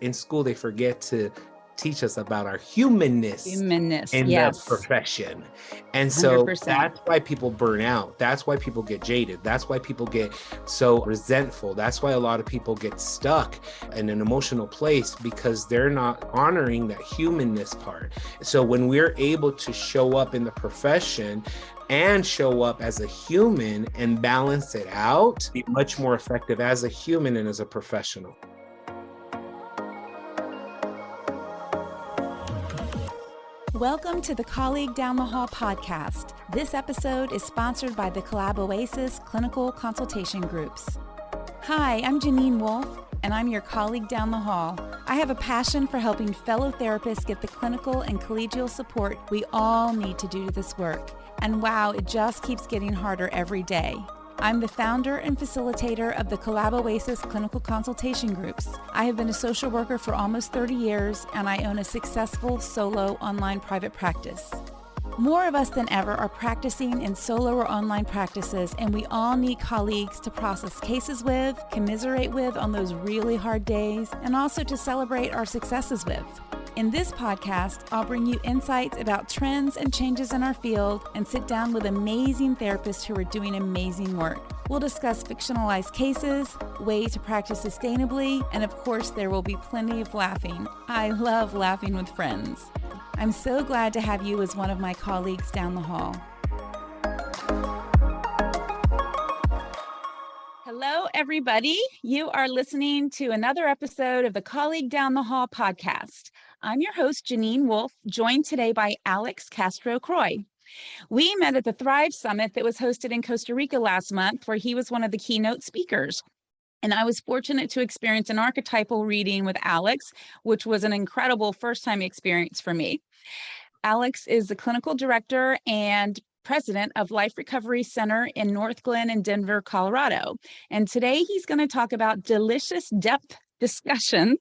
in school, they forget to teach us about our humanness in the Yes. profession. And so 100%. that's why people burn out. That's why people get jaded. That's why people get so resentful. That's why a lot of people get stuck in an emotional place, because they're not honoring that humanness part. So when we're able to show up in the profession and show up as a human and balance it out, be much more effective as a human and as a professional. Welcome to the Colleague Down the Hall podcast. This episode is sponsored by the Collab Oasis Clinical Consultation Groups. Hi, I'm Janine Wolf, and I'm your colleague down the hall. I have a passion for helping fellow therapists get the clinical and collegial support we all need to do this work. And wow, it just keeps getting harder every day. I'm the founder and facilitator of the Collab Oasis Clinical Consultation Groups. I have been a social worker for almost 30 years, and I own a successful solo online private practice. More of us than ever are practicing in solo or online practices, and we all need colleagues to process cases with, commiserate with on those really hard days, and also to celebrate our successes with. In this podcast, I'll bring you insights about trends and changes in our field and sit down with amazing therapists who are doing amazing work. We'll discuss fictionalized cases, ways to practice sustainably, and of course, there will be plenty of laughing. I love laughing with friends. I'm so glad to have you as one of my colleagues down the hall. Hello, everybody. You are listening to another episode of the Colleague Down the Hall podcast. I'm your host, Janine Wolf, joined today by Alex Castro Croy. We met at the Thrive Summit that was hosted in Costa Rica last month, where he was one of the keynote speakers. And I was fortunate to experience an archetypal reading with Alex, which was an incredible first-time experience for me. Alex is the clinical director and president of Life Recovery Center in North Glen and Denver, Colorado. And today he's going to talk about delicious depth discussion.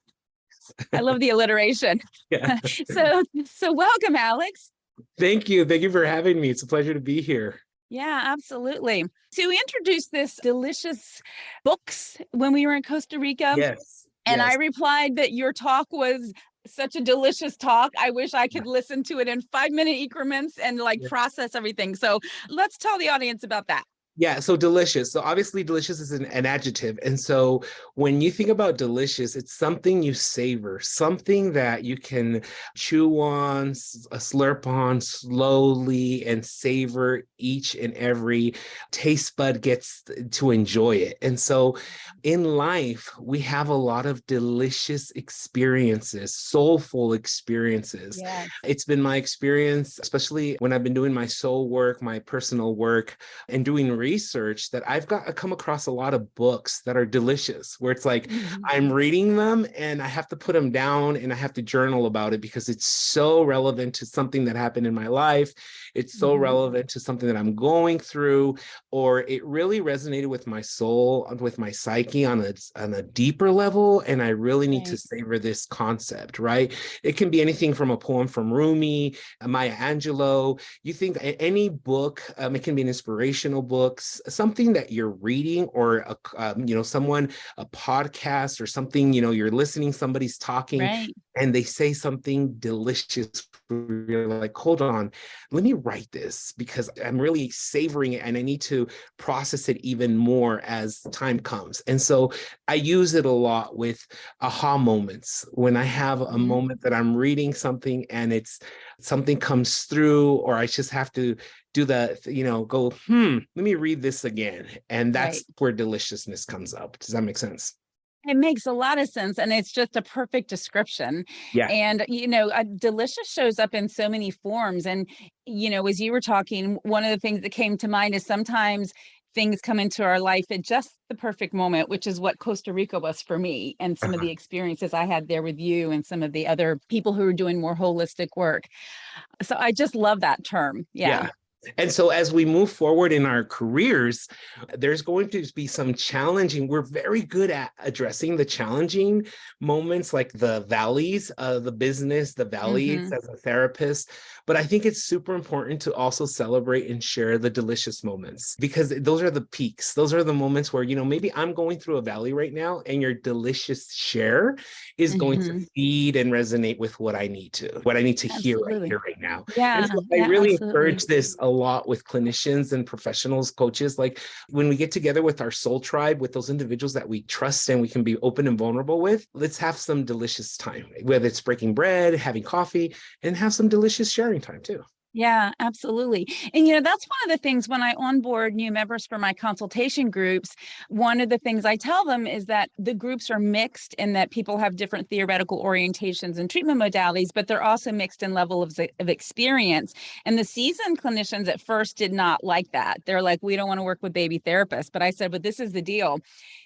I love the alliteration. Yeah. So welcome, Alex. Thank you. Thank you for having me. It's a pleasure to be here. Yeah, absolutely. So we introduced this delicious books when we were in Costa Rica. Yes. And I replied that your talk was such a delicious talk. I wish I could listen to it in 5-minute increments and process everything. So let's tell the audience about that. Yeah, so delicious. So obviously delicious is an adjective. And so when you think about delicious, it's something you savor, something that you can chew on, slurp on slowly and savor. Each and every taste bud gets to enjoy it. And so in life, we have a lot of delicious experiences, soulful experiences. Yes. It's been my experience, especially when I've been doing my soul work, my personal work, and doing research, that I've come across a lot of books that are delicious, where it's like I'm reading them and I have to put them down and I have to journal about it because it's so relevant to something that happened in my life. It's so relevant to something that I'm going through, or it really resonated with my soul, with my psyche on a deeper level. And I really need to savor this concept, right? It can be anything from a poem from Rumi, Maya Angelou. You think any book, it can be an inspirational book, something that you're reading, or a podcast or something, you're listening, somebody's talking and they say something delicious. You're like, hold on, let me write this because I'm really savoring it and I need to process it even more as time comes. And so I use it a lot with aha moments. When I have a moment that I'm reading something and it's something comes through, or I just have to do the, let me read this again. And that's where deliciousness comes up. Does that make sense? It makes a lot of sense. And it's just a perfect description. Yeah. And, delicious shows up in so many forms. And, as you were talking, one of the things that came to mind is sometimes things come into our life at just the perfect moment, which is what Costa Rica was for me, and some of the experiences I had there with you and some of the other people who are doing more holistic work. So I just love that term. Yeah. And so as we move forward in our careers, there's going to be some challenging, we're very good at addressing the challenging moments, like the valleys of the business, the valleys as a therapist. But I think it's super important to also celebrate and share the delicious moments, because those are the peaks. Those are the moments where, maybe I'm going through a valley right now, and your delicious share is going to feed and resonate with what I need to hear right Absolutely. here, right now. Yeah, And so I yeah, really absolutely. encourage this a lot with clinicians and professionals, coaches. Like, when we get together with our soul tribe, with those individuals that we trust and we can be open and vulnerable with, let's have some delicious time, whether it's breaking bread, having coffee, and have some delicious sharing time too. Yeah, absolutely. And, that's one of the things when I onboard new members for my consultation groups, one of the things I tell them is that the groups are mixed in that people have different theoretical orientations and treatment modalities, but they're also mixed in level of experience. And the seasoned clinicians at first did not like that. They're like, we don't want to work with baby therapists. But I said, but this is the deal.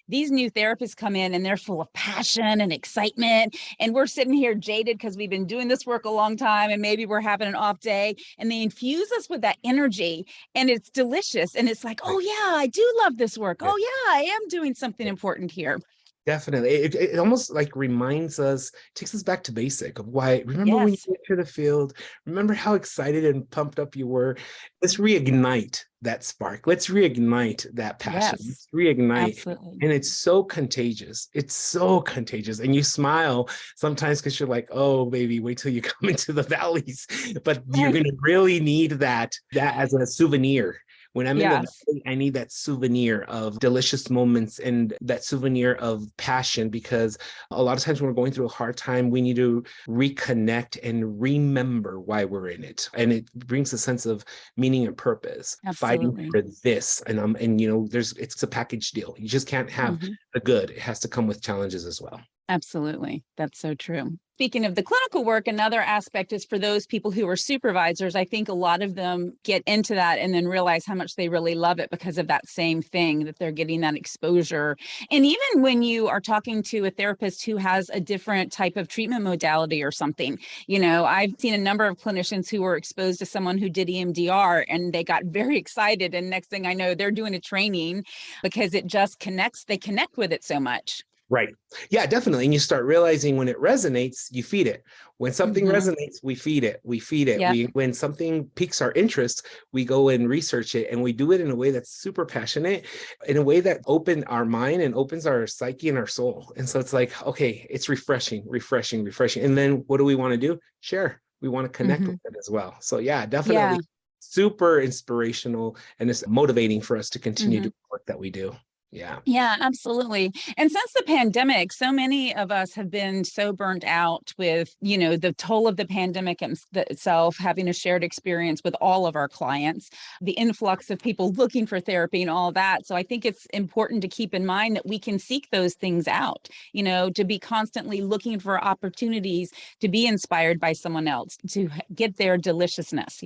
These new therapists come in and they're full of passion and excitement. And we're sitting here jaded because we've been doing this work a long time and maybe we're having an off day, and they infuse us with that energy, and it's delicious. And it's like, oh yeah, I do love this work. Oh yeah, I am doing something important here. Definitely. It almost like reminds us, takes us back to basic of why, remember when you Yes. went to the field, remember how excited and pumped up you were? Let's reignite that spark. Let's reignite that passion. Yes, Let's reignite. absolutely. And it's so contagious. It's so contagious. And you smile sometimes because you're like, oh, baby, wait till you come into the valleys. But you're Right. going to really need that as a souvenir. When I'm in the Yes. valley, I need that souvenir of delicious moments and that souvenir of passion, because a lot of times when we're going through a hard time, we need to reconnect and remember why we're in it. And it brings a sense of meaning and purpose, fighting Absolutely. for this. And it's a package deal. You just can't have the good. It has to come with challenges as well. Absolutely. That's so true. Speaking of the clinical work, another aspect is for those people who are supervisors. I think a lot of them get into that and then realize how much they really love it because of that same thing, that they're getting that exposure. And even when you are talking to a therapist who has a different type of treatment modality or something, I've seen a number of clinicians who were exposed to someone who did EMDR and they got very excited. And next thing I know, they're doing a training because it just connects. They connect with it so much. Right. Yeah, definitely. And you start realizing when it resonates, you feed it. When something resonates, we feed it. We feed it. Yep. When something piques our interest, we go and research it, and we do it in a way that's super passionate, in a way that opens our mind and opens our psyche and our soul. And so it's like, okay, it's refreshing. And then what do we want to do? Share. We want to connect with it as well. So yeah, definitely super inspirational, and it's motivating for us to continue doing the work that we do. Yeah. Yeah, absolutely. And since the pandemic, so many of us have been so burnt out with, the toll of the pandemic itself, having a shared experience with all of our clients, the influx of people looking for therapy and all that. So I think it's important to keep in mind that we can seek those things out, to be constantly looking for opportunities to be inspired by someone else, to get their deliciousness.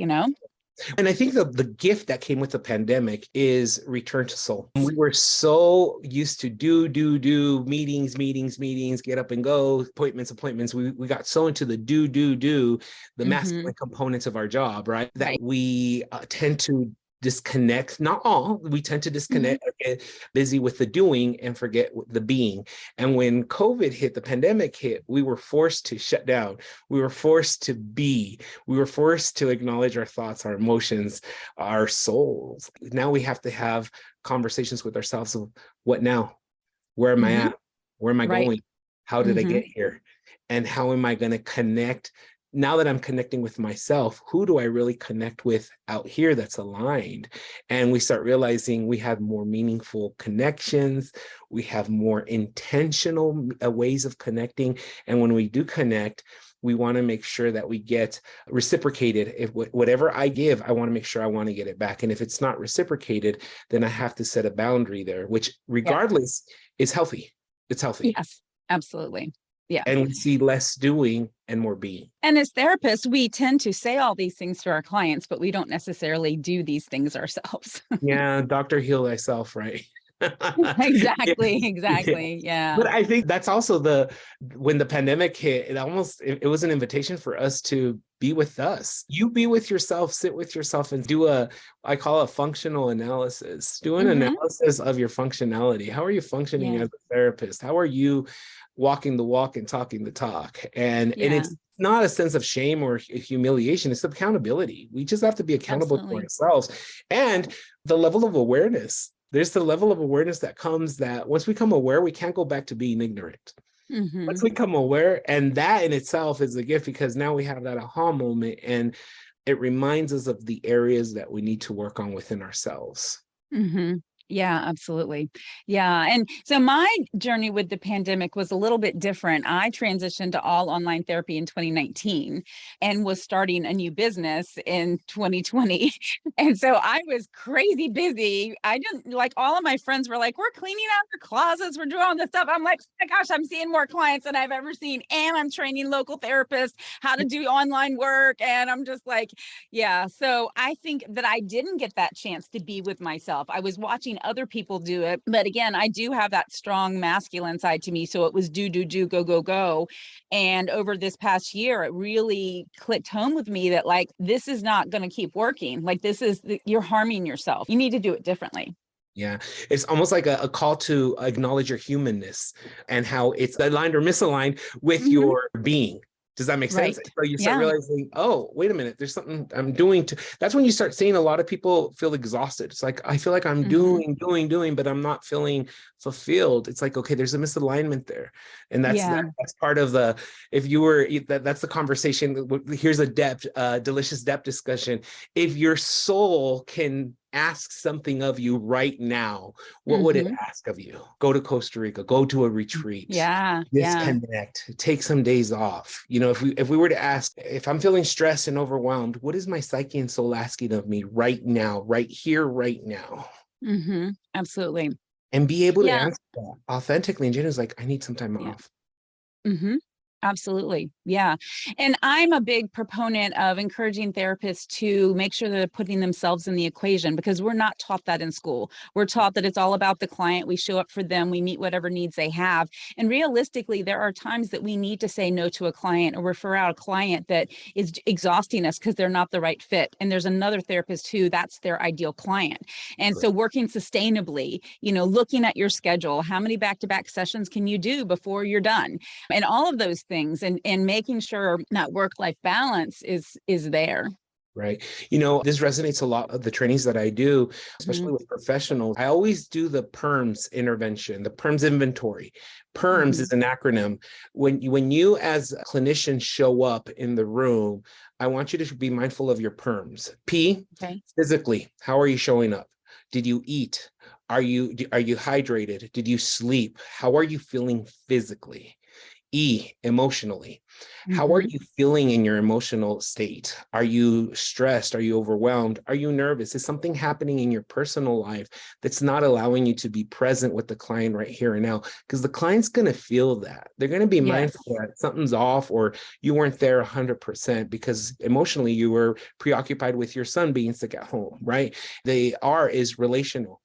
And I think the gift that came with the pandemic is return to soul. We were so used to do, meetings, get up and go, appointments. We got so into the do, the masculine components of our job, right? That we tend to disconnect. Not all, we tend to disconnect, get busy with the doing and forget the being. And when COVID hit, the pandemic hit, we were forced to shut down. We were forced to be. We were forced to acknowledge our thoughts, our emotions, our souls. Now we have to have conversations with ourselves of what now? Where am I at? Where am I going? How did I get here? And how am I going to connect? Now that I'm connecting with myself, who do I really connect with out here that's aligned? And we start realizing we have more meaningful connections. We have more intentional ways of connecting. And when we do connect, we want to make sure that we get reciprocated. If whatever I give, I want to make sure I want to get it back. And if it's not reciprocated, then I have to set a boundary there, which regardless is healthy. It's healthy. Yes, absolutely. Yeah. And we see less doing and more being. And as therapists, we tend to say all these things to our clients, but we don't necessarily do these things ourselves. Yeah, Dr. Heal Thyself, right? Exactly. Yeah. But I think that's also when the pandemic hit, it was an invitation for us to be with us. You be with yourself, sit with yourself and I call it functional analysis. Do an analysis of your functionality. How are you functioning as a therapist? How are you walking the walk and talking the talk? And it's not a sense of shame or humiliation. It's accountability. We just have to be accountable for ourselves. And the level of awareness. There's the level of awareness that comes that once we become aware, we can't go back to being ignorant. Once we become aware, and that in itself is a gift, because now we have that aha moment and it reminds us of the areas that we need to work on within ourselves. Yeah, absolutely. Yeah. And so my journey with the pandemic was a little bit different. I transitioned to all online therapy in 2019 and was starting a new business in 2020. And so I was crazy busy. I didn't like, all of my friends were like, we're cleaning out our closets, we're doing all this stuff. I'm like, oh my gosh, I'm seeing more clients than I've ever seen. And I'm training local therapists how to do online work. And I'm just like, yeah. So I think that I didn't get that chance to be with myself. I was watching other people do it. But again, I do have that strong masculine side to me. So it was do, go, go, go. And over this past year, it really clicked home with me that like, this is not going to keep working. Like you're harming yourself. You need to do it differently. Yeah, it's almost like a call to acknowledge your humanness and how it's aligned or misaligned with your being. Does that make sense? So you start realizing, oh, wait a minute, there's something I'm doing that's when you start seeing a lot of people feel exhausted. It's like, I feel like I'm doing, but I'm not feeling fulfilled. It's like, okay, there's a misalignment there. And that's part of that's the conversation. Here's a delicious depth discussion. If your soul can ask something of you right now, what would it ask of you? Go to Costa Rica, go to a retreat, disconnect, take some days off. You know, if we were to ask, if I'm feeling stressed and overwhelmed, what is my psyche and soul asking of me right now, right here, right now? Absolutely. And be able to answer that authentically and genuinely, like, I need some time off. Absolutely. Yeah. And I'm a big proponent of encouraging therapists to make sure they're putting themselves in the equation, because we're not taught that in school. We're taught that it's all about the client. We show up for them. We meet whatever needs they have. And realistically, there are times that we need to say no to a client or refer out a client that is exhausting us because they're not the right fit. And there's another therapist who that's their ideal client. And so working sustainably, looking at your schedule, how many back-to-back sessions can you do before you're done? And all of those things, and making sure that work-life balance is there. Right. This resonates a lot of the trainings that I do, especially with professionals. I always do the PERMS intervention, the PERMS inventory. PERMS is an acronym. When you as clinicians show up in the room, I want you to be mindful of your PERMS. P, physically, how are you showing up? Did you eat? Are you hydrated? Did you sleep? How are you feeling physically? E, emotionally. How are you feeling in your emotional state? Are you stressed? Are you overwhelmed? Are you nervous? Is something happening in your personal life that's not allowing you to be present with the client right here and now? Because the client's going to feel that. They're going to be mindful that something's off, or you weren't there 100% because emotionally you were preoccupied with your son being sick at home, right? The R is relational.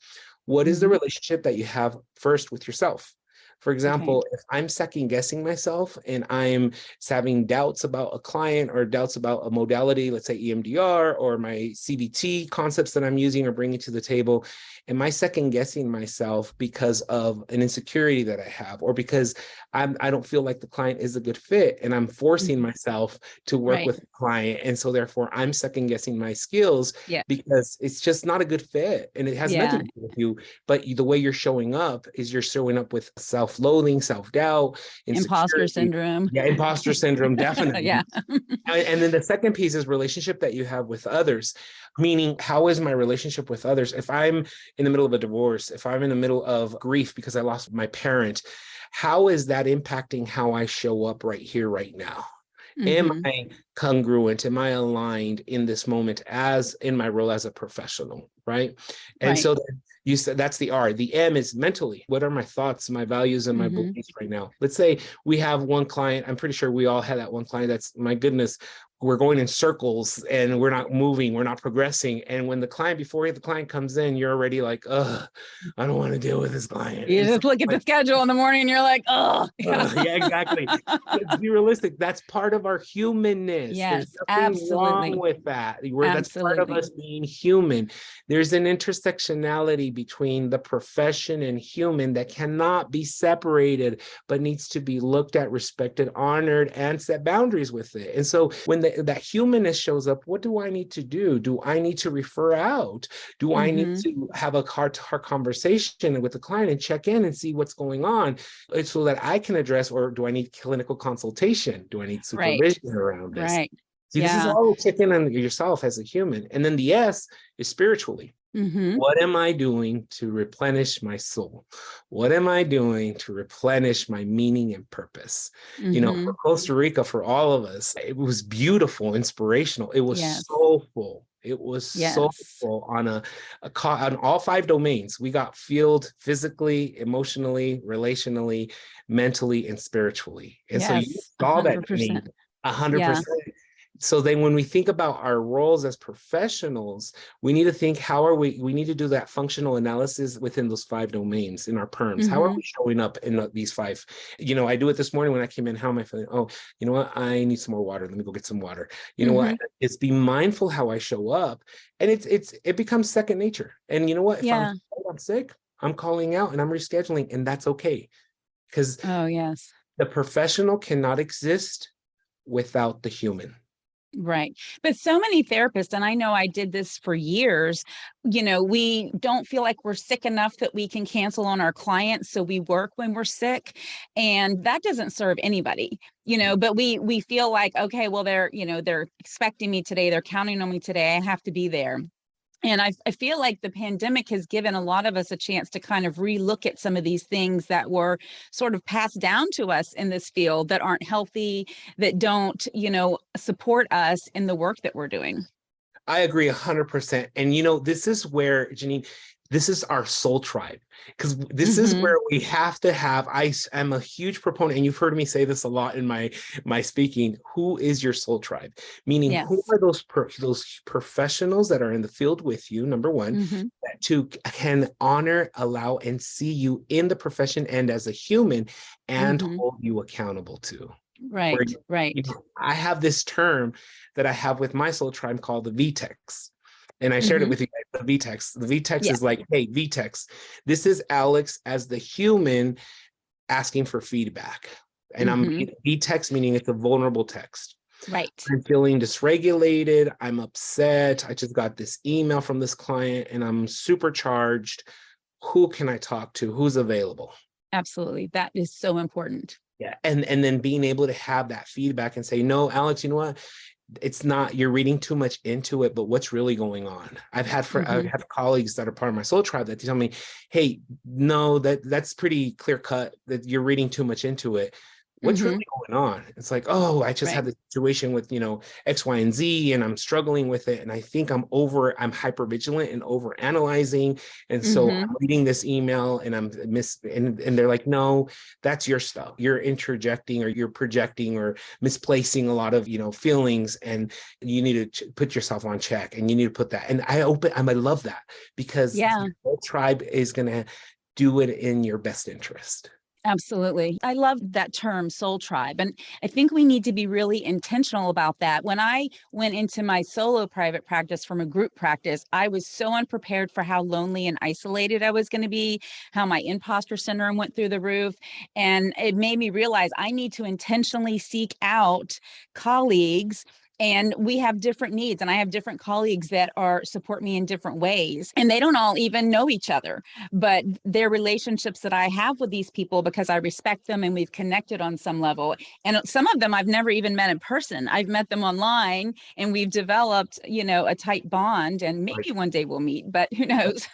What is the relationship that you have first with yourself? For example, if I'm second guessing myself and I'm having doubts about a client or doubts about a modality, let's say EMDR or my CBT concepts that I'm using or bringing to the table, am I second guessing myself because of an insecurity that I have, or because I don't feel like the client is a good fit and I'm forcing myself to work with the client? And so therefore I'm second guessing my skills because it's just not a good fit, and it has nothing to do with you, but the way you're showing up is you're showing up with self-loathing, self-doubt, imposter syndrome. Yeah, imposter syndrome, definitely. And then the second piece is relationship that you have with others, meaning how is my relationship with others? If I'm in the middle of a divorce, if I'm in the middle of grief because I lost my parent, how is that impacting how I show up right here, right now? Am I congruent? Am I aligned in this moment as in my role as a professional, right? And so you said that's the R. The M is mentally. What are my thoughts, my values, and my beliefs right now? Let's say we have one client. I'm pretty sure we all had that one client that's, my goodness, we're going in circles and we're not moving, we're not progressing. And when before the client comes in, you're already like, ugh, I don't want to deal with this client. You And just look at the schedule in the morning and you're like, oh, yeah, exactly. Let's be realistic. That's part of our humanness. There's yes, nothing wrong absolutely. with that. That's part of Absolutely. us being human. There's an intersectionality between the profession and human that cannot be separated, but needs to be looked at, respected, honored, and set boundaries with it. And so when that humanness shows up, what do I need to do? Do I need to refer out? Do I need to have a heart-to-heart conversation with the client and check in and see what's going on so that I can address, or do I need clinical consultation? Do I need supervision around this? Right. See, this is all checking on yourself as a human. And then the S is spiritually. What am I doing to replenish my soul? What am I doing to replenish my meaning and purpose? You know, for Costa Rica, for all of us, it was beautiful, inspirational. It was so full. It was so full on on all 5 domains. We got fueled physically, emotionally, relationally, mentally, and spiritually. And so you saw that 100%. 100%. So then when we think about our roles as professionals, we need to think, we need to do that functional analysis within those 5 domains in our perms. How are we showing up in these 5? You know, I do it this morning when I came in. How am I feeling? Oh, you know what? I need some more water. Let me go get some water. You know what? It's be mindful how I show up. And it becomes second nature. And you know what? If I'm sick, I'm calling out and I'm rescheduling, and that's okay. Because the professional cannot exist without the human. Right. But so many therapists, and I know I did this for years, you know, we don't feel like we're sick enough that we can cancel on our clients. So we work when we're sick, and that doesn't serve anybody, you know, but we feel like, okay, well, they're expecting me today. They're counting on me today. I have to be there. And I feel like the pandemic has given a lot of us a chance to kind of relook at some of these things that were sort of passed down to us in this field that aren't healthy, that don't, support us in the work that we're doing. I agree 100%. And, this is where, Janine, this is our soul tribe, because this is where we have to have, I am a huge proponent, and you've heard me say this a lot in my speaking, who is your soul tribe? Meaning, who are those professionals that are in the field with you, number one, that can honor, allow, and see you in the profession and as a human, and hold you accountable to. Right, right. I have this term that I have with my soul tribe called the VTEX. And I shared it with you guys, the VTEX. The VTEX is like, hey, VTEX, this is Alex as the human asking for feedback. And I'm VTEX, meaning it's a vulnerable text. Right. I'm feeling dysregulated. I'm upset. I just got this email from this client and I'm supercharged. Who can I talk to? Who's available? Absolutely. That is so important. Yeah. And then being able to have that feedback and say, no, Alex, you know what? It's not, you're reading too much into it, but what's really going on? I've had colleagues that are part of my soul tribe that tell me, hey, no, that's pretty clear cut, that you're reading too much into it. What's really going on? It's like, oh, I just had this situation with, X, Y, and Z, and I'm struggling with it. And I think I'm hyper vigilant and over analyzing. And so I'm reading this email and and they're like, no, that's your stuff. You're interjecting or you're projecting or misplacing a lot of, feelings, and you need to put yourself on check, and you need to put that. And I love that, because the whole tribe is going to do it in your best interest. Absolutely. I love that term, soul tribe. And I think we need to be really intentional about that. When I went into my solo private practice from a group practice, I was so unprepared for how lonely and isolated I was going to be, how my imposter syndrome went through the roof. And it made me realize I need to intentionally seek out colleagues. And we have different needs, and I have different colleagues that support me in different ways, and they don't all even know each other, but they're relationships that I have with these people because I respect them and we've connected on some level. And some of them I've never even met in person. I've met them online and we've developed, a tight bond, and maybe one day we'll meet, but who knows?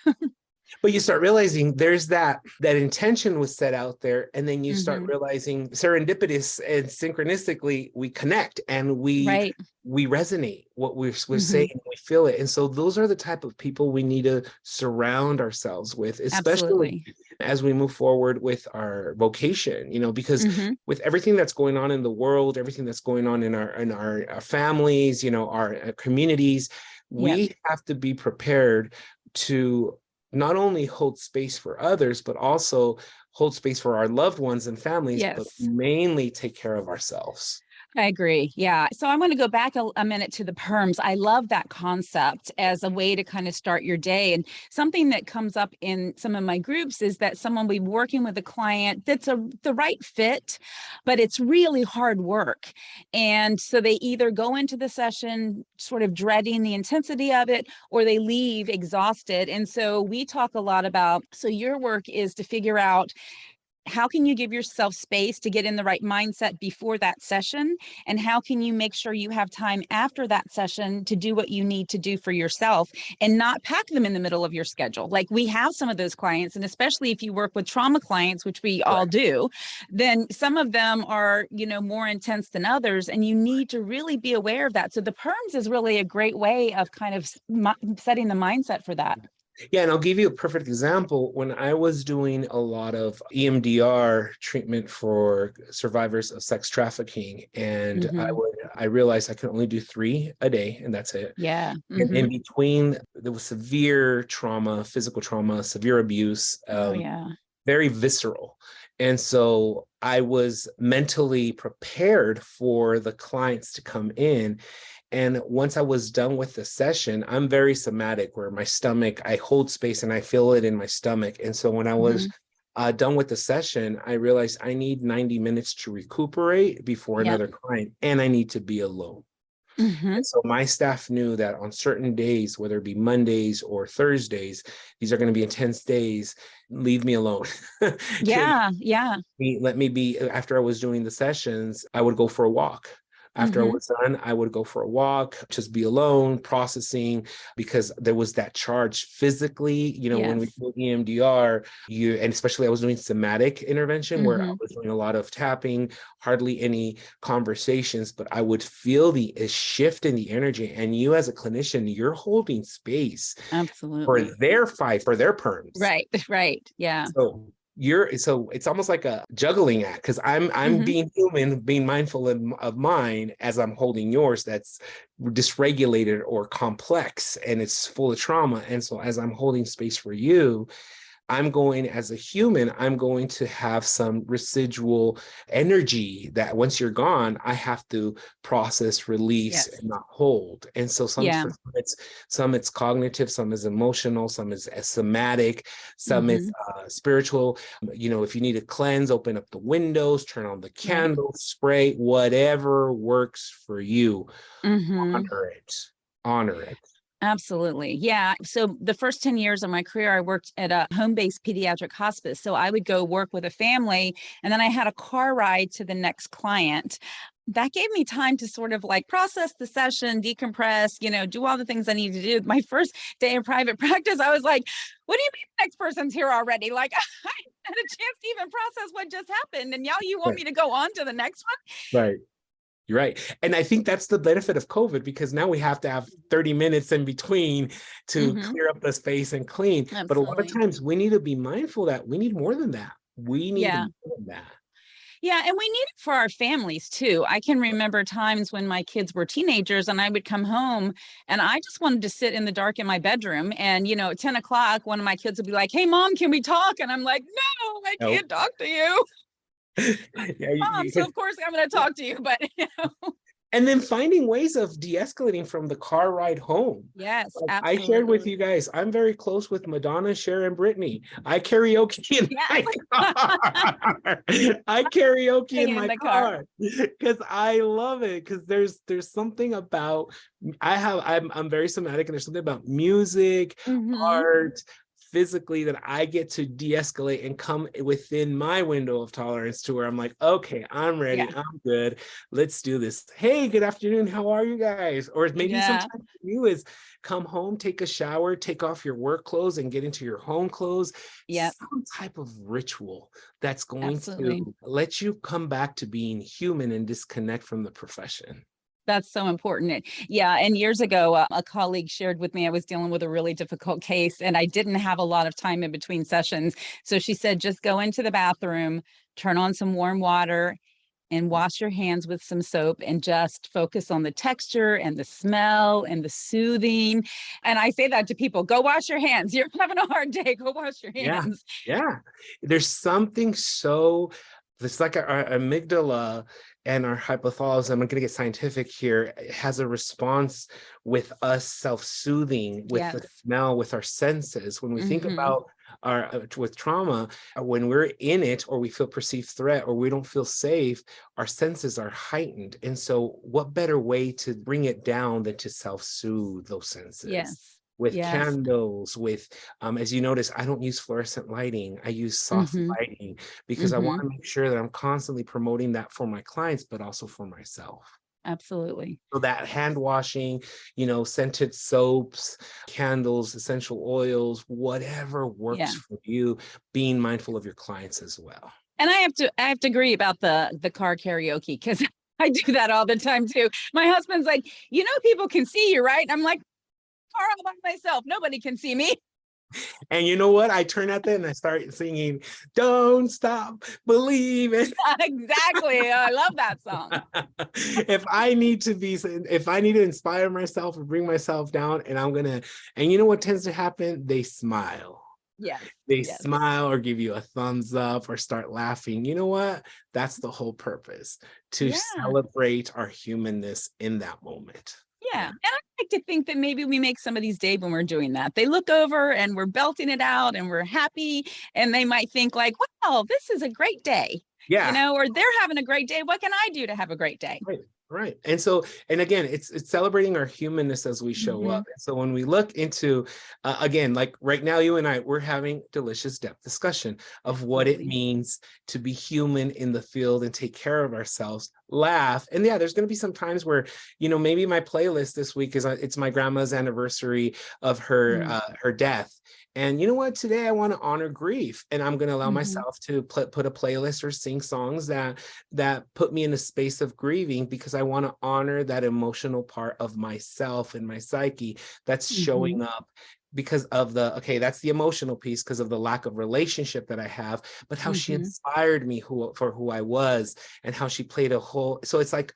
But you start realizing there's that intention was set out there, and then you start Mhm. realizing serendipitous and synchronistically we connect and we Right. resonate what we're Mhm. saying, we feel it. And so those are the type of people we need to surround ourselves with, especially Absolutely. as we move forward with our vocation, because Mhm. with everything that's going on in the world, everything that's going on in our families, our communities, Yep. we have to be prepared to not only hold space for others, but also hold space for our loved ones and families, but Yes. mainly take care of ourselves. I agree. Yeah. So I want to go back a minute to the perms. I love that concept as a way to kind of start your day. And something that comes up in some of my groups is that someone will be working with a client that's the right fit, but it's really hard work. And so they either go into the session sort of dreading the intensity of it, or they leave exhausted. And so we talk a lot about, so your work is to figure out, how can you give yourself space to get in the right mindset before that session? And how can you make sure you have time after that session to do what you need to do for yourself and not pack them in the middle of your schedule? Like, we have some of those clients, and especially if you work with trauma clients, which we all do, then some of them are, more intense than others. And you need to really be aware of that. So the perms is really a great way of kind of setting the mindset for that. Yeah, and I'll give you a perfect example. When I was doing a lot of EMDR treatment for survivors of sex trafficking, and Mm-hmm. I realized I could only do 3 a day, and that's it. Yeah. And in Mm-hmm. between, there was severe trauma, physical trauma, severe abuse, Oh, yeah. very visceral. And so I was mentally prepared for the clients to come in. And once I was done with the session, I'm very somatic, where my stomach, I hold space and I feel it in my stomach. And so when I was Mm-hmm. done with the session, I realized I need 90 minutes to recuperate before Yep. another client, and I need to be alone. Mm-hmm. And so my staff knew that on certain days, whether it be Mondays or Thursdays, these are going to be intense days. Leave me alone. Yeah. Yeah. Let me be. After I was doing the sessions, I would go for a walk. After I Mm-hmm. was done, I would go for a walk, just be alone, processing, because there was that charge physically. When we Yes. do EMDR, and especially I was doing somatic intervention where I Mm-hmm. was doing a lot of tapping, hardly any conversations, but I would feel a shift in the energy. And you, as a clinician, you're holding space for Absolutely. for their perms. Right. Right. Yeah. So it's almost like a juggling act, because I'm Mm-hmm. being human, being mindful of mine as I'm holding yours that's dysregulated or complex and it's full of trauma. And so as I'm holding space for you, I'm going, as a human, I'm going to have some residual energy that once you're gone, I have to process, release, Yes. and not hold. And so Yeah. some it's cognitive, some is emotional, some is somatic, some is Mm-hmm. spiritual. If you need to cleanse, open up the windows, turn on the Right. candle, spray, whatever works for you. Mm-hmm. Honor it. Honor it. Absolutely. Yeah. So the first 10 years of my career, I worked at a home-based pediatric hospice. So I would go work with a family, and then I had a car ride to the next client. That gave me time to sort of like process the session, decompress, do all the things I need to do. My first day in private practice, I was like, what do you mean the next person's here already? Like, I had a chance to even process what just happened. And now you want Right. me to go on to the next Right. You're right. And I think that's the benefit of COVID, because now we have to have 30 minutes in between one? to clear up the space and clean. But a lot of Absolutely. times we need to be mindful that we need more than that. We need Yeah. more than that. Yeah, and we need it for our families too. I can remember times when my kids were teenagers and I would come home and I just wanted to sit in the dark in my bedroom. And, at 10 o'clock, one of my kids would be like, "Hey, mom, can we talk?" And I'm like, "No, I No. can't talk to you, Yeah, mom. So, of course, I'm going to talk to you." But, and then finding ways of de-escalating from the car ride home. yes, Like I shared with absolutely. you guys, I'm very close with Madonna, Cher, and Brittany. I karaoke in Yes. my car. I karaoke in In my the car. car because I love it. Because there's something about I'm very somatic, and there's something about music, Hmm. art, physically that I get to de-escalate and come within my window of tolerance to where I'm like, okay, I'm ready. Yeah. I'm good. Let's do this. Hey, good afternoon. How are you guys? Or maybe Yeah. sometimes for you is come home, take a shower, take off your work clothes and get into your home clothes. Yep. Some type of ritual that's going Absolutely. to let you come back to being human and disconnect from the profession. That's so important. Yeah. And years ago, a colleague shared with me, I was dealing with a really difficult case and I didn't have a lot of time in between sessions. So she said, just go into the bathroom, turn on some warm water and wash your hands with some soap and just focus on the texture and the smell and the soothing. And I say that to people, go wash your hands. You're having a hard day. Go wash your Yeah. hands. Yeah. There's something so, it's like our amygdala and our hypothalamus, I'm going to get scientific here, it has a response with us self-soothing, with the Yes. smell, with our senses. When we think Mhm. about our with trauma, when we're in it or we feel perceived threat or we don't feel safe, our senses are heightened. And so what better way to bring it down than to self-soothe those senses? Yes. With Yes. candles, with, as you notice, I don't use fluorescent lighting. I use soft Mhm. lighting because I want Mhm. to make sure that I'm constantly promoting that for my clients, but also for myself. Absolutely. So that hand washing, scented soaps, candles, essential oils, whatever works Yeah. for you, being mindful of your clients as well. And I have to agree about the car karaoke because I do that all the time too. My husband's like, people can see you, right? I'm like, car all by myself. Nobody can see me. And you know what? I turn at that and I start singing, "Don't Stop Believing." Exactly. I love that song. If I need to inspire myself or bring myself down, and you know what tends to happen? They smile. Yes. They Yes. smile or give you a thumbs up or start laughing. You know what? That's the whole purpose, to Yeah. celebrate our humanness in that moment. Yeah. And I like to think that maybe we make somebody's day when we're doing that. They look over and we're belting it out and we're happy. And they might think like, wow, this is a great day, Yeah. or they're having a great day. What can I do to have a great day? Right. Right. And so, and again, it's celebrating our humanness as we show Mhm. up. And so when we look into, again, like right now, you and I, we're having delicious depth discussion of what it Absolutely. means to be human in the field and take care of ourselves, laugh. And yeah, there's going to be some times where, maybe my playlist this week it's my grandma's anniversary of her, Mm. her death. And you know what? Today I want to honor grief, and I'm going to allow Mhm. myself to put a playlist or sing songs that put me in a space of grieving, because I want to honor that emotional part of myself and my psyche that's Mhm. showing up because of that's the emotional piece, because of the lack of relationship that I have, but how she Mhm. inspired me for who I was, and how she played a whole, so it's like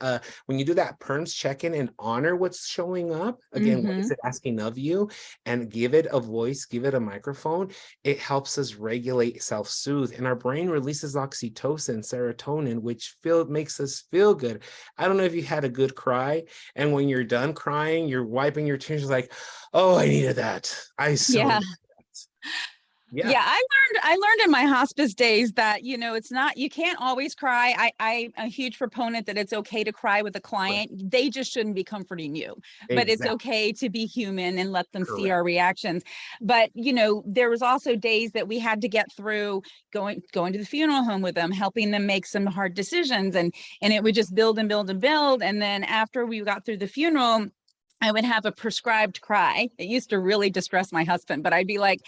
when you do that PERMS check-in and honor what's showing up, again, what is Mhm. it asking of you, and give it a voice, give it a microphone, it helps us regulate, self-soothe, and our brain releases oxytocin, serotonin, which makes us feel good. I don't know if you had a good cry, and when you're done crying, you're wiping your tears like, oh, I needed that. I so Yeah. needed that. Yeah. Yeah, I learned in my hospice days that, it's not, you can't always cry. I'm a huge proponent that it's okay to cry with a Right. client. They just shouldn't be comforting you, but it's Exactly. okay to be human and let them see Correct. our reactions. But, there was also days that we had to get through going to the funeral home with them, helping them make some hard decisions, and it would just build and build and build. And then after we got through the funeral, I would have a prescribed cry. It used to really distress my husband, but I'd be like,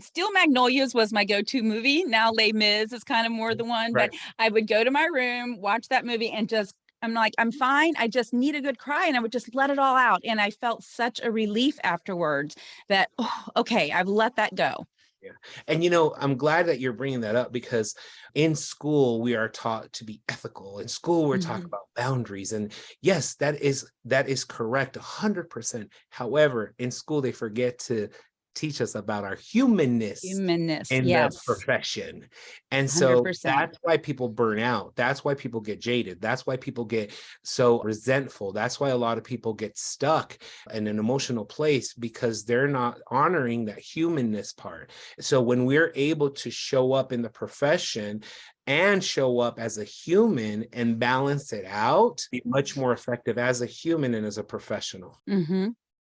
Steel Magnolias was my go-to movie. Now Les Mis is kind of more the one, but Right. I would go to my room, watch that movie, and I'm like, I'm fine. I just need a good cry. And I would just let it all out. And I felt such a relief afterwards that, oh, okay, I've let that go. Yeah. And I'm glad that you're bringing that up, because in school we are taught to be ethical. In school we're taught Mhm. about boundaries, and yes, that is correct 100%. However, in school they forget to teach us about our humanness Humanness. in the Yes. profession. And so 100%. that's why people burn out. That's why people get jaded. That's why people get so resentful. That's why a lot of people get stuck in an emotional place, because they're not honoring that humanness part. So when we're able to show up in the profession and show up as a human and balance it out, be much more effective as a human and as a professional. Hmm.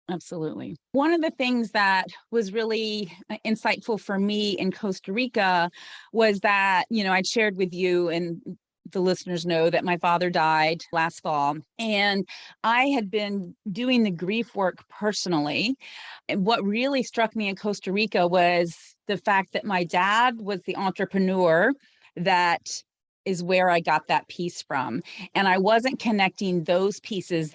Absolutely. One of the things that was really insightful for me in Costa Rica was that, I'd shared with you, and the listeners know that my father died last fall, and I had been doing the grief work personally. And what really struck me in Costa Rica was the fact that my dad was the entrepreneur that is where I got that piece from. And I wasn't connecting those pieces,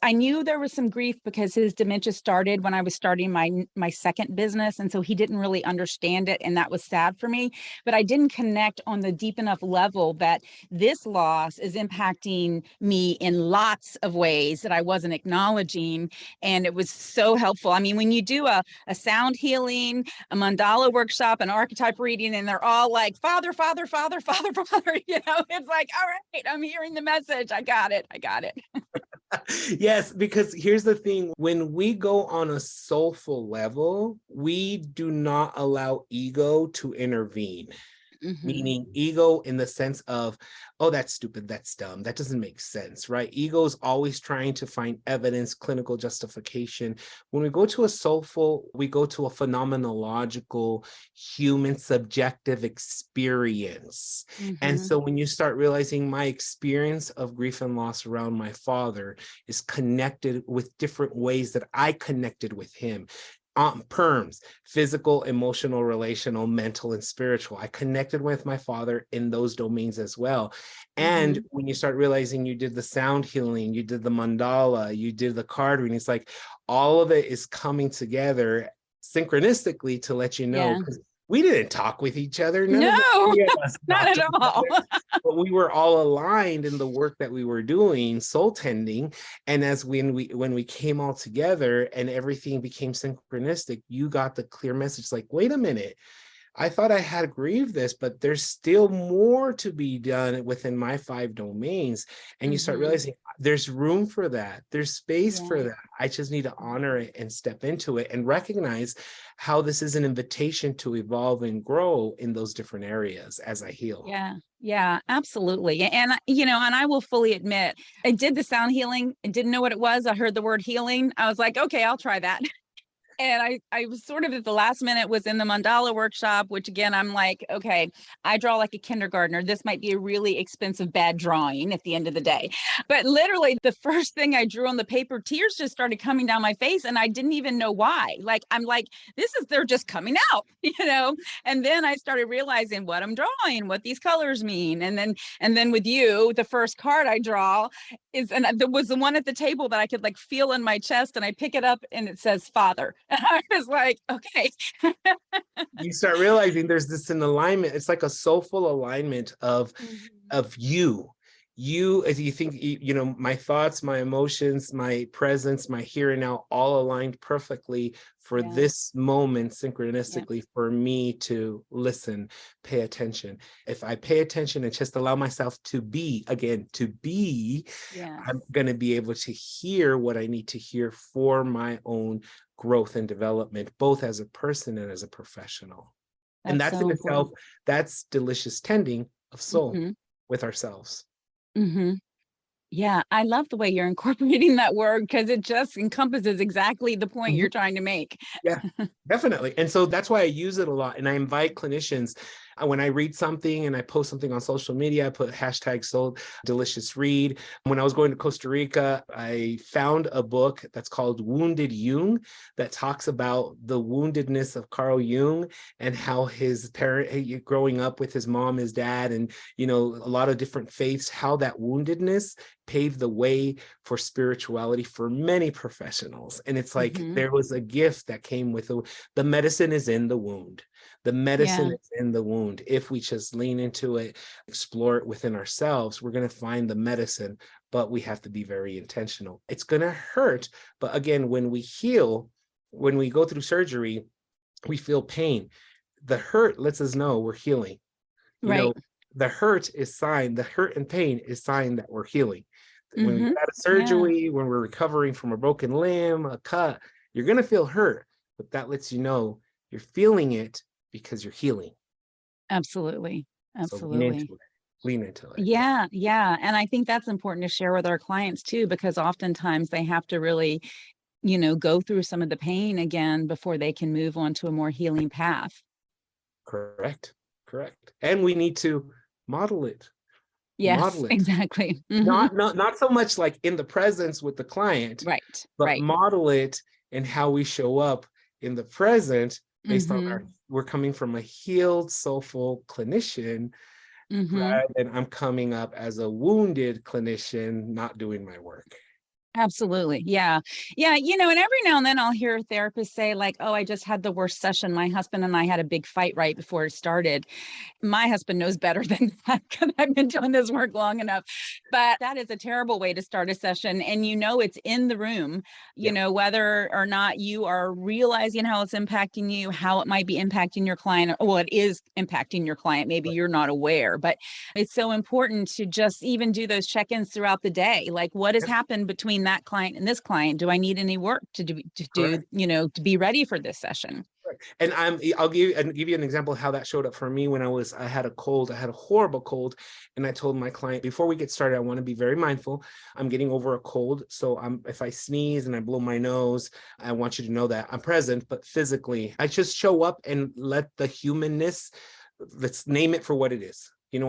I knew there was some grief because his dementia started when I was starting my second business. And so he didn't really understand it. And that was sad for me, but I didn't connect on the deep enough level that this loss is impacting me in lots of ways that I wasn't acknowledging. And it was so helpful. I mean, when you do a sound healing, a mandala workshop, an archetype reading, and they're all like, Father, Father, Father, Father, Father, it's like, all right, I'm hearing the message. I got it. Yes, because here's the thing. When we go on a soulful level, we do not allow ego to intervene. Meaning ego in the sense of, oh, that's stupid, that's dumb, that doesn't make sense, right? Ego is always trying to find evidence, clinical justification. When we go to a soulful, we go to a phenomenological, human, subjective experience. And so when you start realizing my experience of grief and loss around my father is connected with different ways that I connected with him. Perms, physical, emotional, relational, mental, and spiritual. I connected with my father in those domains as well. And when you start realizing you did the sound healing, you did the mandala, you did the card reading, it's like all of it is coming together synchronistically to let you know, because we didn't talk with each other. None of us not at all. But we were all aligned in the work that we were doing, soul tending. And when we came all together and everything became synchronistic, you got the clear message like, wait a minute, I thought I had grieved this, but there's still more to be done within my 5 domains. And you start realizing there's room for that. There's space for that. I just need to honor it and step into it and recognize how this is an invitation to evolve and grow in those different areas as I heal. Yeah, absolutely. And, and I will fully admit, I did the sound healing and didn't know what it was. I heard the word healing. I was like, okay, I'll try that. And I was sort of at the last minute was in the mandala workshop, which again, I'm like, okay, I draw like a kindergartner. This might be a really expensive, bad drawing at the end of the day. But literally the first thing I drew on the paper, tears just started coming down my face and I didn't even know why. Like, I'm like, they're just coming out, And then I started realizing what I'm drawing, what these colors mean. And then with you, the first card I draw there was the one at the table that I could like feel in my chest, and I pick it up and it says Father. And I was like, okay. You start realizing there's this an alignment. It's like a soulful alignment of you. As you think, my thoughts, my emotions, my presence, my here and now, all aligned perfectly for this moment, synchronistically, for me to listen, pay attention. If I pay attention and just allow myself to be, I'm going to be able to hear what I need to hear for my own growth and development, both as a person and as a professional. And that's so in itself, that's delicious tending of soul with ourselves. Yeah, I love the way you're incorporating that word because it just encompasses exactly the point you're trying to make. Yeah, definitely. And so that's why I use it a lot. And I invite clinicians, when I read something and I post something on social media, I put hashtag soul delicious read. When I was going to Costa Rica, I found a book that's called Wounded Jung that talks about the woundedness of Carl Jung and how his parent, growing up with his mom, his dad, and, a lot of different faiths, how that woundedness paved the way for spirituality for many professionals. And it's like there was a gift that came with the medicine is in the wound. The medicine is in the wound. If we just lean into it, explore it within ourselves, we're going to find the medicine, but we have to be very intentional. It's going to hurt. But again, when we heal, when we go through surgery, we feel pain. The hurt lets us know we're healing. The hurt and pain is sign that we're healing. When we got a surgery, when we're recovering from a broken limb, a cut, you're going to feel hurt, but that lets you know you're feeling it because you're healing. Absolutely. So lean into it. Yeah. And I think that's important to share with our clients too, because oftentimes they have to really go through some of the pain again before they can move on to a more healing path. Correct. And we need to model it. Yes, exactly. Mm-hmm. Not so much like in the presence with the client, right, but right. model it in how we show up in the present based Mm-hmm. on we're coming from a healed, soulful clinician, Mm-hmm. rather than I'm coming up as a wounded clinician, not doing my work. Absolutely. Yeah. Yeah. And every now and then I'll hear a therapist say like, oh, I just had the worst session. My husband and I had a big fight right before it started. My husband knows better than that because I've been doing this work long enough. But that is a terrible way to start a session. And it's in the room, whether or not you are realizing how it's impacting you, how it might be impacting your client. Well, it is impacting your client. Maybe you're not aware, but it's so important to just even do those check-ins throughout the day. Like what has happened between that client and this client? Do I need any work to do, to be ready for this session? And I'll give you an example of how that showed up for me when I had a cold. I had a horrible cold, and I told my client, before we get started, I want to be very mindful. I'm getting over a cold, so if I sneeze and I blow my nose, I want you to know that I'm present, but physically, I just show up and let the humanness, let's name it for what it is. And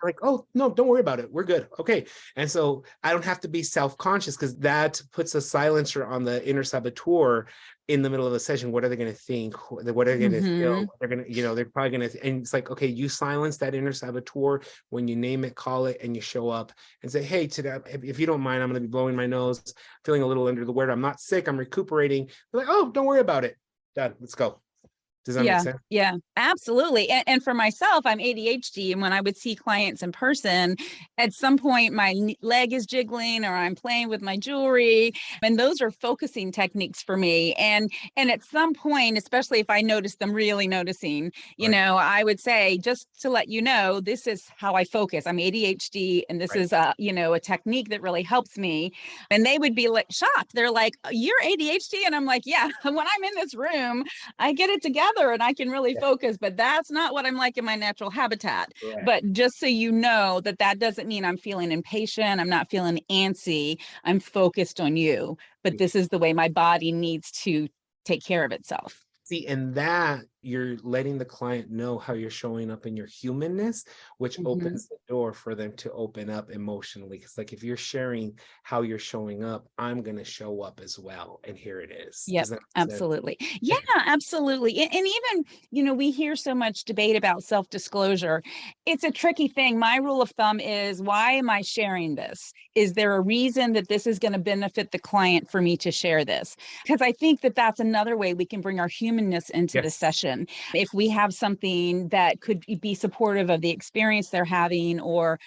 like, oh, no, don't worry about it. We're good. Okay. And so I don't have to be self-conscious, because that puts a silencer on the inner saboteur in the middle of the session. What are they going to think? What are they going to feel? They're going to, they're probably going to, and it's like, okay, you silence that inner saboteur when you name it, call it, and you show up and say, hey, today, if you don't mind, I'm going to be blowing my nose, feeling a little under the weather. I'm not sick. I'm recuperating. They're like, oh, don't worry about it. Done. Let's go. Does that make sense? Yeah, absolutely. And for myself, I'm ADHD. And when I would see clients in person, at some point my leg is jiggling or I'm playing with my jewelry. And those are focusing techniques for me. And at some point, especially if I notice them really noticing, I would say, just to let you know, this is how I focus. I'm ADHD, and this is a technique that really helps me. And they would be like shocked. They're like, you're ADHD? And I'm like, yeah, when I'm in this room, I get it together and I can really focus, but that's not what I'm like in my natural habitat. Right. But just so you know that doesn't mean I'm feeling impatient. I'm not feeling antsy. I'm focused on you, but this is the way my body needs to take care of itself. See, and that you're letting the client know how you're showing up in your humanness, which opens the door for them to open up emotionally. Because like, if you're sharing how you're showing up, I'm going to show up as well. And here it is. Yep, absolutely. Yeah, absolutely. And even, we hear so much debate about self-disclosure. It's a tricky thing. My rule of thumb is, why am I sharing this? Is there a reason that this is going to benefit the client for me to share this? Because I think that that's another way we can bring our humanness into the session. If we have something that could be supportive of the experience they're having, or,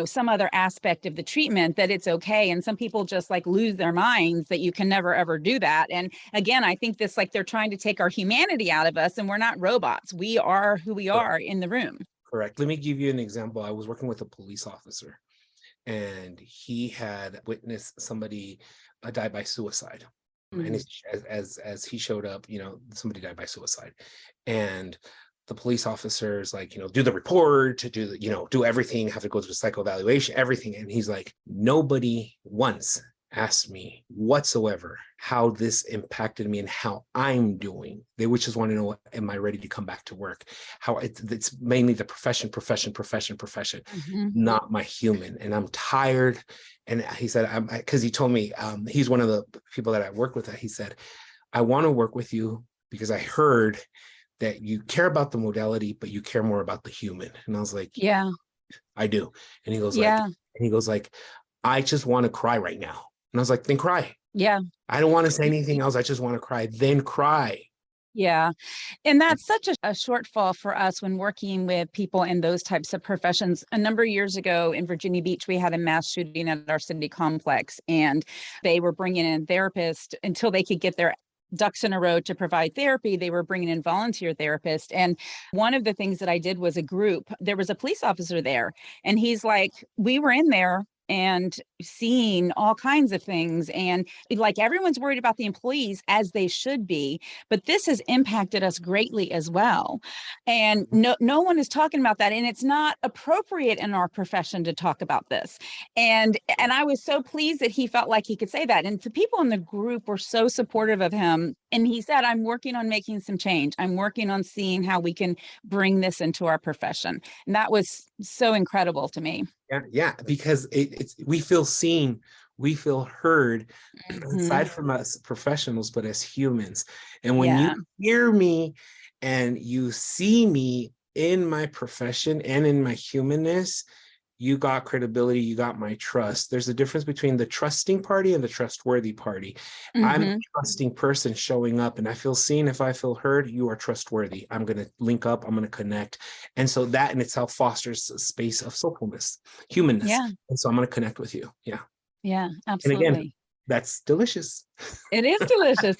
some other aspect of the treatment, that it's okay. And some people just like lose their minds that you can never, ever do that. And again, I think this, like, they're trying to take our humanity out of us, and we're not robots. We are who we are in the room. Correct. Let me give you an example. I was working with a police officer, and he had witnessed somebody die by suicide. And as he showed up, somebody died by suicide, and the police officers like, do the report, to do the, do everything, have to go through the psychoevaluation, everything. And he's like, nobody once asked me whatsoever how this impacted me and how I'm doing. They would just want to know, am I ready to come back to work? How it's mainly the profession, not my human. And I'm tired. And he said, because he told me, he's one of the people that I work with, he said, I want to work with you because I heard that you care about the modality, but you care more about the human. And I was like, yeah, I do. And he goes like, I just want to cry right now. And I was like, then cry. Yeah. I don't want to say anything else. I just want to cry. Then cry. Yeah. And that's such a shortfall for us when working with people in those types of professions. A number of years ago in Virginia Beach, we had a mass shooting at our city complex, and they were bringing in therapists until they could get their ducks in a row to provide therapy. They were bringing in volunteer therapists. And one of the things that I did was a group. There was a police officer there, and he's like, we were in there and seeing all kinds of things. And like everyone's worried about the employees, as they should be, but this has impacted us greatly as well. And no one is talking about that. And it's not appropriate in our profession to talk about this. And I was so pleased that he felt like he could say that. And the people in the group were so supportive of him. And he said, I'm working on making some change. I'm working on seeing how we can bring this into our profession. And that was so incredible to me. Yeah, because it's we feel seen, we feel heard, aside from us professionals, but as humans. And when you hear me and you see me in my profession and in my humanness, you got credibility, you got my trust. There's a difference between the trusting party and the trustworthy party. I'm a trusting person showing up, and I feel seen. If I feel heard, you are trustworthy. I'm going to link up, I'm going to connect. And so that in itself fosters a space of soulfulness, humanness. Yeah. And so I'm going to connect with you. Yeah. Yeah, absolutely. And again, that's delicious. It is delicious.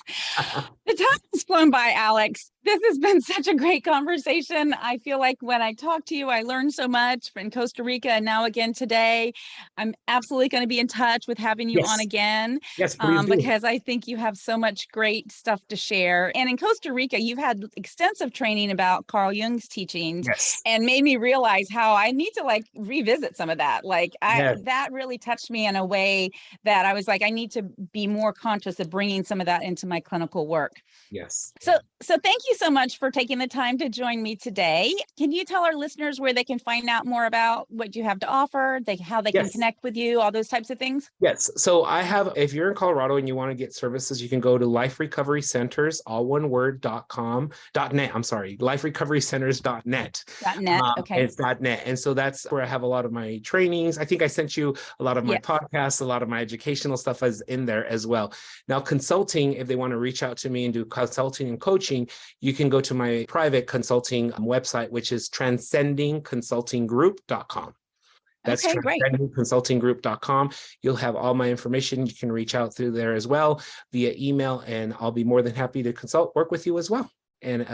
The time has flown by, Alex. This has been such a great conversation. I feel like when I talk to you, I learned so much in Costa Rica and now again today. I'm absolutely going to be in touch with having you on again. Yes, please do. Because I think you have so much great stuff to share. And in Costa Rica, you've had extensive training about Carl Jung's teachings and made me realize how I need to like revisit some of that. Like that really touched me in a way that I was like, I need to be more conscious of bringing some of that into my clinical work. Yes. So thank you so much for taking the time to join me today. Can you tell our listeners where they can find out more about what you have to offer, how they can connect with you, all those types of things? Yes. So I have, if you're in Colorado and you want to get services, you can go to Life Recovery Centers, all one word, .net. I'm sorry, liferecoverycenters.net. .net. Okay. It's .net. And so that's where I have a lot of my trainings. I think I sent you a lot of my podcasts, a lot of my educational stuff is in there as well. Now, consulting, if they want to reach out to me and do consulting and coaching, you can go to my private consulting website, which is transcendingconsultinggroup.com. That's transcendingconsultinggroup.com. You'll have all my information. You can reach out through there as well via email, and I'll be more than happy to work with you as well. And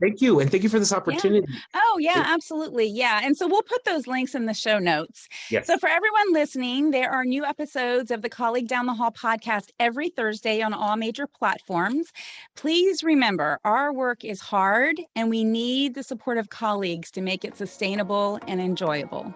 thank you. And thank you for this opportunity. Yeah. Oh, yeah, absolutely. Yeah. And so we'll put those links in the show notes. Yes. So for everyone listening, there are new episodes of the Colleague Down the Hall podcast every Thursday on all major platforms. Please remember, our work is hard and we need the support of colleagues to make it sustainable and enjoyable.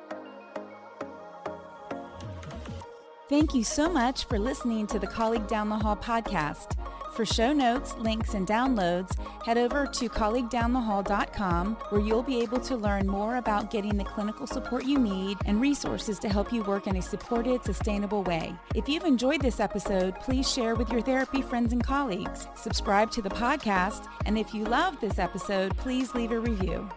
Thank you so much for listening to the Colleague Down the Hall podcast. For show notes, links, and downloads, head over to colleaguedownthehall.com, where you'll be able to learn more about getting the clinical support you need and resources to help you work in a supported, sustainable way. If you've enjoyed this episode, please share with your therapy friends and colleagues. Subscribe to the podcast, and if you loved this episode, please leave a review.